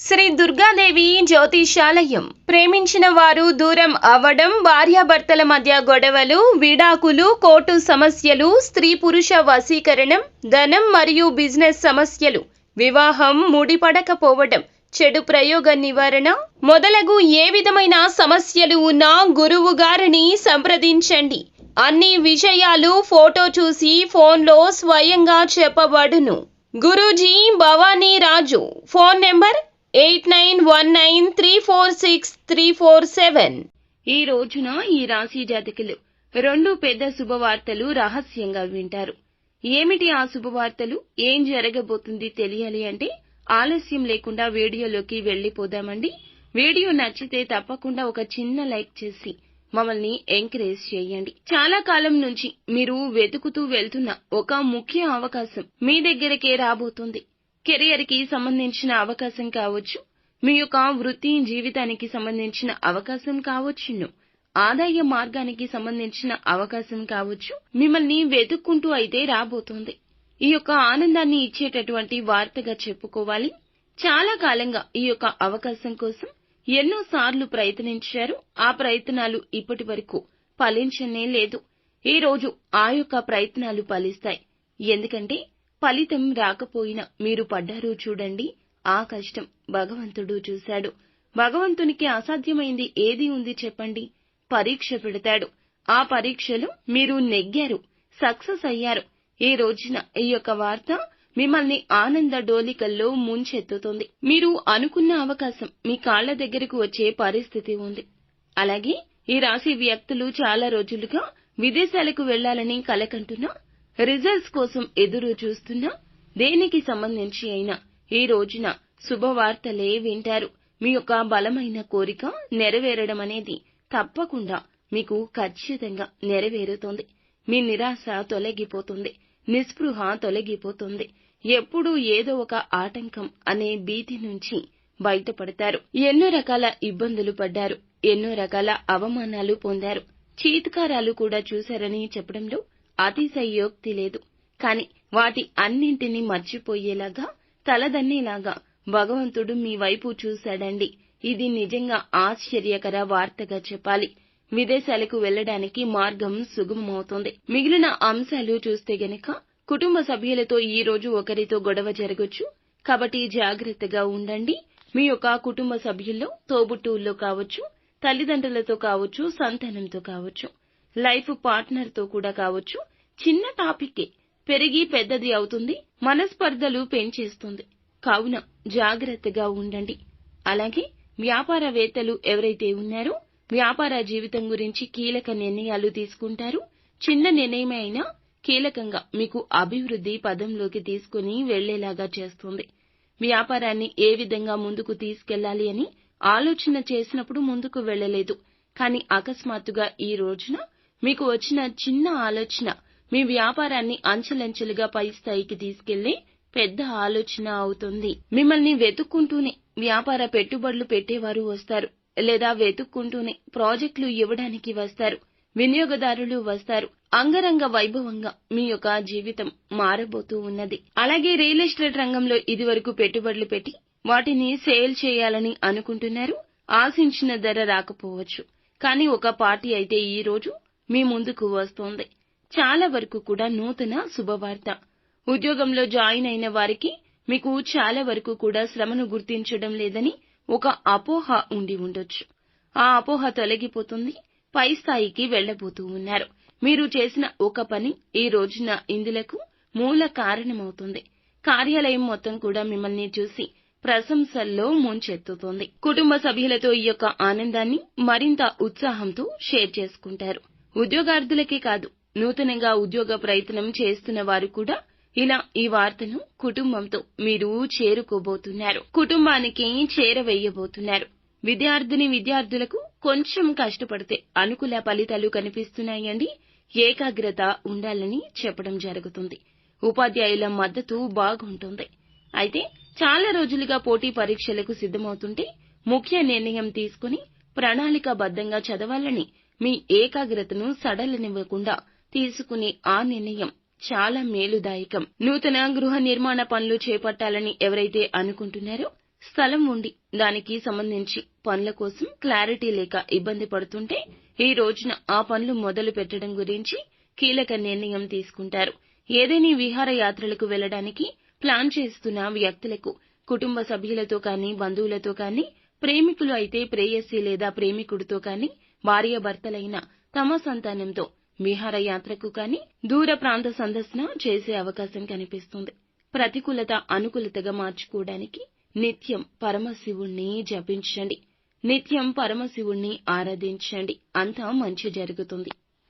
శ్రీ దుర్గాదేవి జ్యోతిషాలయం. ప్రేమించిన వారు దూరం అవ్వడం, భార్యాభర్తల మధ్య గొడవలు, విడాకులు, కోర్టు సమస్యలు, స్త్రీ పురుష వశీకరణం, ధనం మరియు బిజినెస్ సమస్యలు, వివాహం ముడిపడకపోవడం, చెడు ప్రయోగ నివారణ మొదలగు ఏ విధమైన సమస్యలు ఉన్నా గురువు గారిని సంప్రదించండి. అన్ని విషయాలు ఫోటో చూసి ఫోన్లో స్వయంగా చెప్పబడును. గురూజీ భవానీ రాజు. Phone number 8919346347. ఈ రోజున ఈ రాశి జాతకులు రెండు పెద్ద శుభవార్తలు రహస్యంగా వింటారు. ఏమిటి ఆ శుభవార్తలు? ఏం జరగబోతుంది తెలియాలి అంటే ఆలస్యం లేకుండా వీడియోలోకి వెళ్లిపోదామండి. వీడియో నచ్చితే తప్పకుండా ఒక చిన్న లైక్ చేసి మమ్మల్ని ఎంకరేజ్ చేయండి. చాలా కాలం నుంచి మీరు వెతుకుతూ వెళ్తున్న ఒక ముఖ్య అవకాశం మీ దగ్గరకే రాబోతుంది. కెరియర్ కి సంబంధించిన అవకాశం కావచ్చు, మీ యొక్క వృత్తి జీవితానికి సంబంధించిన అవకాశం కావచ్చును, ఆదాయ మార్గానికి సంబంధించిన అవకాశం కావచ్చు, మిమ్మల్ని వెతుక్కుంటూ అయితే రాబోతోంది. ఈ యొక్క ఆనందాన్ని ఇచ్చేటటువంటి వార్తగా చెప్పుకోవాలి. చాలా కాలంగా ఈ యొక్క అవకాశం కోసం ఎన్నోసార్లు ప్రయత్నించారు. ఆ ప్రయత్నాలు ఇప్పటి వరకు ఫలించనే లేదు. ఈ రోజు ఆ యొక్క ప్రయత్నాలు ఫలిస్తాయి. ఎందుకంటే ఫలితం రాకపోయినా మీరు పడ్డారు చూడండి, ఆ కష్టం భగవంతుడు చూశాడు. భగవంతునికి అసాధ్యమైంది ఏది ఉంది చెప్పండి? పరీక్ష పెడతాడు. ఆ పరీక్షలో మీరు నెగ్గారు, సక్సెస్ అయ్యారు. ఈ రోజున ఈ యొక్క వార్త మిమ్మల్ని ఆనంద డోలికల్లో ముంచెత్తుతుంది. మీరు అనుకున్న అవకాశం మీ కాళ్ల దగ్గరకు వచ్చే పరిస్థితి ఉంది. అలాగే ఈ రాశి వ్యక్తులు చాలా రోజులుగా విదేశాలకు వెళ్లాలని కలకంటున్నా, రిజల్ట్స్ కోసం ఎదురు చూస్తున్నా, దేనికి సంబంధించి అయినా ఈ రోజున శుభవార్తలే వింటారు. మీ యొక్క బలమైన కోరిక నెరవేరడం అనేది తప్పకుండా మీకు ఖచ్చితంగా నెరవేరుతుంది. మీ నిరాశ తొలగిపోతుంది, నిస్పృహ తొలగిపోతుంది. ఎప్పుడూ ఏదో ఒక ఆటంకం అనే భీతి నుంచి బయటపడతారు. ఎన్నో రకాల ఇబ్బందులు పడ్డారు, ఎన్నో రకాల అవమానాలు పొందారు, చీత్కారాలు కూడా చూశారని చెప్పడంలో అతిశయోక్తి లేదు. కాని వాటి అన్నింటినీ మర్చిపోయేలాగా, తలదన్నేలాగా భగవంతుడు మీ వైపు చూశాడండి. ఇది నిజంగా ఆశ్చర్యకర వార్తగా చెప్పాలి. విదేశాలకు వెళ్లడానికి మార్గం సుగమమవుతుంది. మిగిలిన అంశాలు చూస్తే గనక కుటుంబ సభ్యులతో ఈ రోజు ఒకరితో గొడవ జరగొచ్చు. కాబట్టి జాగ్రత్తగా ఉండండి. మీ యొక్క కుటుంబ సభ్యుల్లో తోబుట్టువుల్లో కావచ్చు, తల్లిదండ్రులతో కావచ్చు, సంతానంతో కావచ్చు, లైఫ్ పార్ట్నర్ తో కూడా కావచ్చు. చిన్న టాపిక్కే పెరిగి పెద్దది అవుతుంది, మనస్పర్ధలు పెంచేస్తుంది. కావున జాగ్రత్తగా ఉండండి. అలాగే వ్యాపారవేత్తలు ఎవరైతే ఉన్నారో వ్యాపార జీవితం గురించి కీలక నిర్ణయాలు తీసుకుంటారు. చిన్న నిర్ణయమే అయినా కీలకంగా మీకు అభివృద్ధి పదంలోకి తీసుకుని వెళ్లేలాగా చేస్తుంది. వ్యాపారాన్ని ఏ విధంగా ముందుకు తీసుకెళ్లాలి అని ఆలోచన చేసినప్పుడు ముందుకు వెళ్లలేదు. కానీ అకస్మాత్తుగా ఈ రోజున మీకు వచ్చిన చిన్న ఆలోచన మీ వ్యాపారాన్ని అంచెలంచెలుగా పై స్థాయికి తీసుకెళ్లే పెద్ద ఆలోచన అవుతుంది. మిమ్మల్ని వెతుక్కుంటూనే వ్యాపార పెట్టుబడులు పెట్టేవారు వస్తారు, లేదా వెతుక్కుంటూనే ప్రాజెక్టులు ఇవ్వడానికి వస్తారు, వినియోగదారులు వస్తారు. అంగరంగ వైభవంగా మీ యొక్క జీవితం మారబోతూ ఉన్నది. అలాగే రియల్ ఎస్టేట్ రంగంలో ఇదివరకు పెట్టుబడులు పెట్టి వాటిని సేల్ చేయాలని అనుకుంటున్నారు. ఆశించిన ధర రాకపోవచ్చు. కానీ ఒక పార్టీ అయితే ఈ రోజు మీ ముందుకు వస్తోంది. చాలా వరకు కూడా నూతన శుభవార్త. ఉద్యోగంలో జాయిన్ అయిన వారికి మీకు చాలా వరకు కూడా శ్రమను గుర్తించడం లేదని ఒక అపోహ ఉండి ఉండొచ్చు. ఆ అపోహ తొలగిపోతుంది. పై స్థాయికి వెళ్లబోతూ ఉన్నారు. మీరు చేసిన ఒక పని ఈ రోజున ఇందులకు మూల కారణమవుతుంది. కార్యాలయం మొత్తం కూడా మిమ్మల్ని చూసి ప్రశంసల్లో ముంచెత్తుతోంది. కుటుంబ సభ్యులతో ఈ యొక్క ఆనందాన్ని మరింత ఉత్సాహంతో షేర్ చేసుకుంటారు. ఉద్యోగార్థులకే కాదు, నూతనంగా ఉద్యోగ ప్రయత్నం చేస్తున్న వారు కూడా ఇలా ఈ వార్తను కుటుంబంతో మీరు చేరుకోబోతున్నారు. కుటుంబానికి చేరవేయబోతున్నారు. విద్యార్థులకు కొంచెం కష్టపడితే అనుకూల ఫలితాలు కనిపిస్తున్నాయండి. ఏకాగ్రత ఉండాలని చెప్పడం జరుగుతుంది. ఉపాధ్యాయుల మద్దతు బాగుంటుంది. అయితే చాలా రోజులుగా పోటీ పరీక్షలకు సిద్ధమవుతుంటే ముఖ్య నిర్ణయం తీసుకుని ప్రణాళికాబద్ధంగా చదవాలని మీ ఏకాగ్రతను సడలనివ్వకుండా తీసుకునే ఆ నిర్ణయం చాలా మేలుదాయకం. నూతన గృహ నిర్మాణ పనులు చేపట్టాలని ఎవరైతే అనుకుంటున్నారో స్థలం ఉండి దానికి సంబంధించి పనుల కోసం క్లారిటీ లేక ఇబ్బంది పడుతుంటే ఈ రోజున ఆ పనులు మొదలు పెట్టడం గురించి కీలక నిర్ణయం తీసుకుంటారు. ఏదేని విహారయాత్రలకు వెళ్లడానికి ప్లాన్ చేస్తున్న వ్యక్తులకు కుటుంబ సభ్యులతో కానీ, బంధువులతో కానీ, ప్రేమికులు అయితే ప్రేయసి లేదా ప్రేమికుడితో కానీ, భార్యాభర్తలైన తమ సంతానంతో విహారయాత్రకు కానీ, దూర ప్రాంత సందర్శన చేసే అవకాశం కనిపిస్తుంది. ప్రతికూలత అనుకూలతగా మార్చుకోవడానికి నిత్యం పరమశివుణ్ణి జపించండి. నిత్యం పరమశివుణ్ణి ఆరాధించండి. అంతా మంచి జరుగుతుంది.